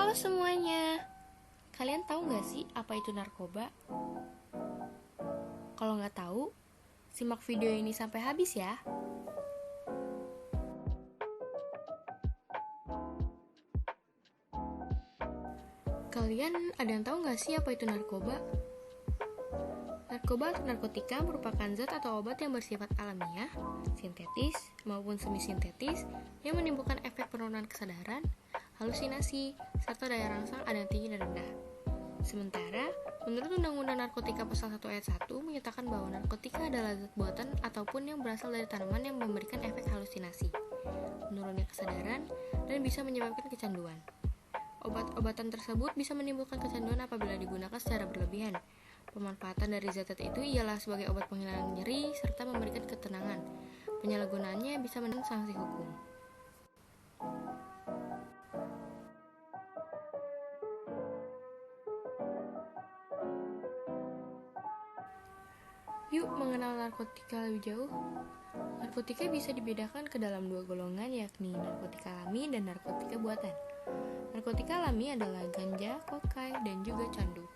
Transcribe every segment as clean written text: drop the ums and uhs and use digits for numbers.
Halo semuanya, kalian tahu nggak sih apa itu narkoba? Kalau nggak tahu, simak video ini sampai habis ya. Kalian ada yang tahu nggak sih apa itu narkoba? Narkoba atau narkotika merupakan zat atau obat yang bersifat alamiah, sintetis, maupun semi-sintetis yang menimbulkan efek penurunan kesadaran, halusinasi, serta daya rangsang ada yang tinggi dan rendah. Sementara, menurut Undang-Undang Narkotika Pasal 1 Ayat 1 menyatakan bahwa narkotika adalah zat buatan ataupun yang berasal dari tanaman yang memberikan efek halusinasi, menurunnya kesadaran, dan bisa menyebabkan kecanduan. Obat-obatan tersebut bisa menimbulkan kecanduan apabila digunakan secara berlebihan. Pemanfaatan dari zat-zat itu ialah sebagai obat penghilang nyeri serta memberikan ketenangan. Penyalahgunaannya bisa mendapat sanksi hukum. Yuk mengenal narkotika lebih jauh. Narkotika bisa dibedakan ke dalam dua golongan, yakni narkotika alami dan narkotika buatan. Narkotika alami adalah ganja, kokain, dan juga candu.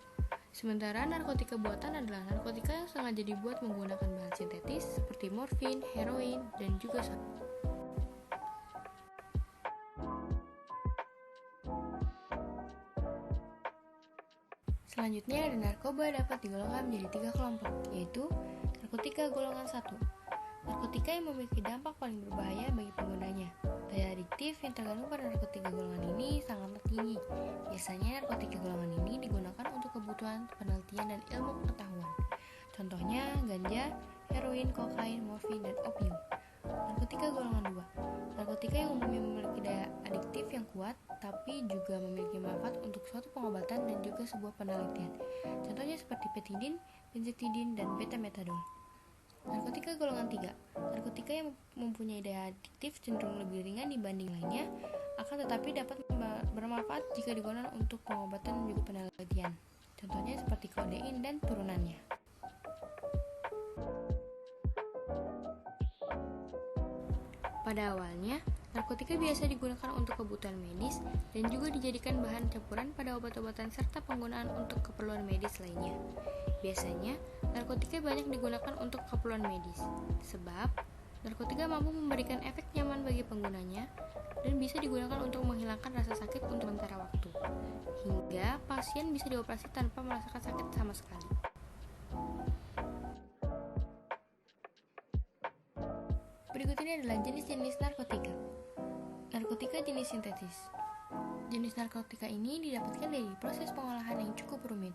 Sementara narkotika buatan adalah narkotika yang sengaja dibuat menggunakan bahan sintetis seperti morfin, heroin, dan juga sabu. Selanjutnya ada narkoba dapat digolongkan menjadi 3 kelompok, yaitu narkotika golongan 1. Narkotika yang memiliki dampak paling berbahaya bagi penggunanya. Daya adiktif yang tergantung pada narkotika golongan ini sangatlah tinggi. Biasanya narkotika golongan ini digunakan untuk kebutuhan penelitian dan ilmu pengetahuan. Contohnya ganja, heroin, kokain, morfin, dan opium. Narkotika golongan 2. Narkotika yang umumnya memiliki daya adiktif yang kuat, tapi juga memiliki manfaat untuk suatu pengobatan dan juga sebuah penelitian. Contohnya seperti petidin, benzetidin, dan betametadol. Narkotika golongan 3. Narkotika yang mempunyai daya adiktif cenderung lebih ringan dibanding lainnya, akan tetapi dapat bermanfaat jika digunakan untuk pengobatan dan juga penelitian. Contohnya seperti kodein dan turunannya. Pada awalnya, narkotika biasa digunakan untuk kebutuhan medis dan juga dijadikan bahan campuran pada obat-obatan serta penggunaan untuk keperluan medis lainnya. Biasanya, narkotika banyak digunakan untuk keperluan medis, sebab narkotika mampu memberikan efek nyaman bagi penggunanya dan bisa digunakan untuk menghilangkan rasa sakit untuk sementara waktu, hingga pasien bisa dioperasi tanpa merasakan sakit sama sekali. Berikut ini adalah jenis-jenis narkotika. Narkotika jenis sintetis. Jenis narkotika ini didapatkan dari proses pengolahan yang cukup rumit.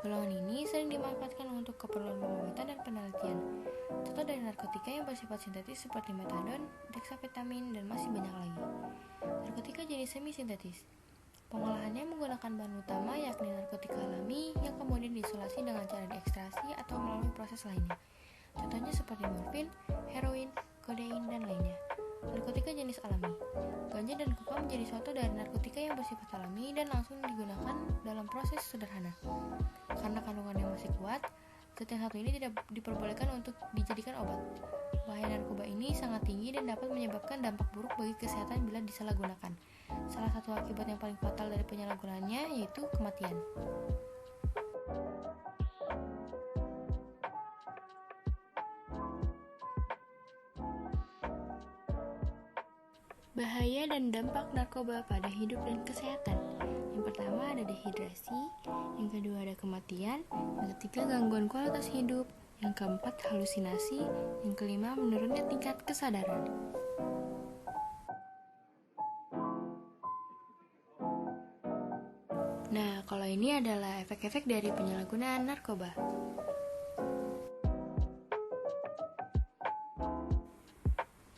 Golongan ini sering dimanfaatkan untuk keperluan pengobatan dan penelitian. Contoh dari narkotika yang bersifat sintetis seperti metadon, dexamfetamin, dan masih banyak lagi. Narkotika jenis semi-sintetis. Pengolahannya menggunakan bahan utama yakni narkotika alami yang kemudian diisolasi dengan cara diekstraksi atau melalui proses lainnya. Contohnya seperti morfin, heroin, kodein, dan lainnya. Narkotika jenis alami. Ganja dan koka menjadi suatu dari narkotika yang bersifat alami dan langsung digunakan dalam proses sederhana. Karena kandungannya masih kuat, zat yang satu ini tidak diperbolehkan untuk dijadikan obat. Bahaya narkoba ini sangat tinggi dan dapat menyebabkan dampak buruk bagi kesehatan bila disalahgunakan. Salah satu akibat yang paling fatal dari penyalahgunaannya yaitu kematian. Bahaya dan dampak narkoba pada hidup dan kesehatan. Yang pertama ada dehidrasi, yang kedua ada kematian, yang ketiga gangguan kualitas hidup, yang keempat halusinasi, yang kelima menurunnya tingkat kesadaran. Nah, kalau ini adalah efek-efek dari penyalahgunaan narkoba.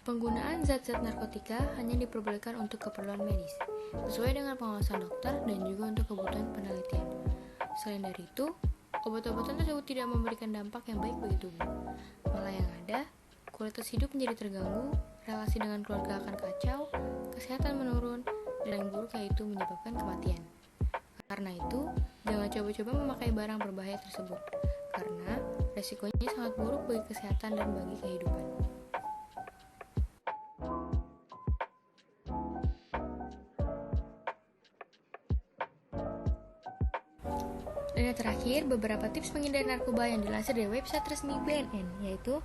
Penggunaan zat-zat narkotika hanya diperbolehkan untuk keperluan medis, sesuai dengan pengawasan dokter dan juga untuk kebutuhan penelitian. Selain dari itu, obat-obatan tersebut tidak memberikan dampak yang baik bagi tubuh. Malah yang ada, kualitas hidup menjadi terganggu, relasi dengan keluarga akan kacau, kesehatan menurun, dan yang buruk yaitu menyebabkan kematian. Karena itu, jangan coba-coba memakai barang berbahaya tersebut, karena resikonya sangat buruk bagi kesehatan dan bagi kehidupan. Dan yang terakhir, beberapa tips menghindari narkoba yang dilansir dari website resmi BNN, yaitu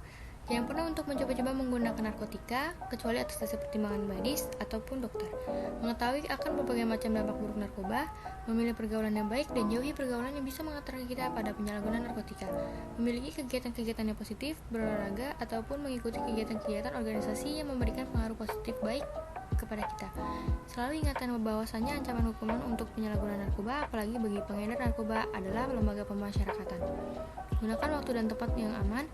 jangan pernah untuk mencoba-coba menggunakan narkotika, kecuali atas dasar pertimbangan medis ataupun dokter. Mengetahui akan berbagai macam dampak buruk narkoba, memilih pergaulan yang baik, dan jauhi pergaulan yang bisa mengantarkan kita pada penyalahgunaan narkotika. Memiliki kegiatan-kegiatan yang positif, berolahraga, ataupun mengikuti kegiatan-kegiatan organisasi yang memberikan pengaruh positif baik kepada kita. Selalu ingatkan bahwasanya ancaman hukuman untuk penyalahgunaan narkoba, apalagi bagi pengedar narkoba, adalah lembaga pemasyarakatan. Gunakan waktu dan tempat yang aman.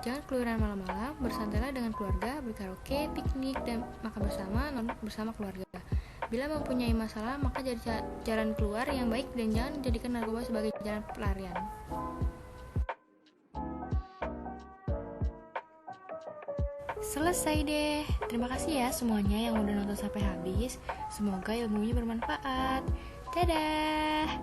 Jangan keluaran malam-malam, bersantailah dengan keluarga, berkaraoke, piknik, dan makan bersama, nonton bersama keluarga. Bila mempunyai masalah, maka jadi jalan keluar yang baik dan jangan jadikan narkoba sebagai jalan pelarian. Selesai deh. Terima kasih ya semuanya yang udah nonton sampai habis. Semoga ilmunya bermanfaat. Dadah.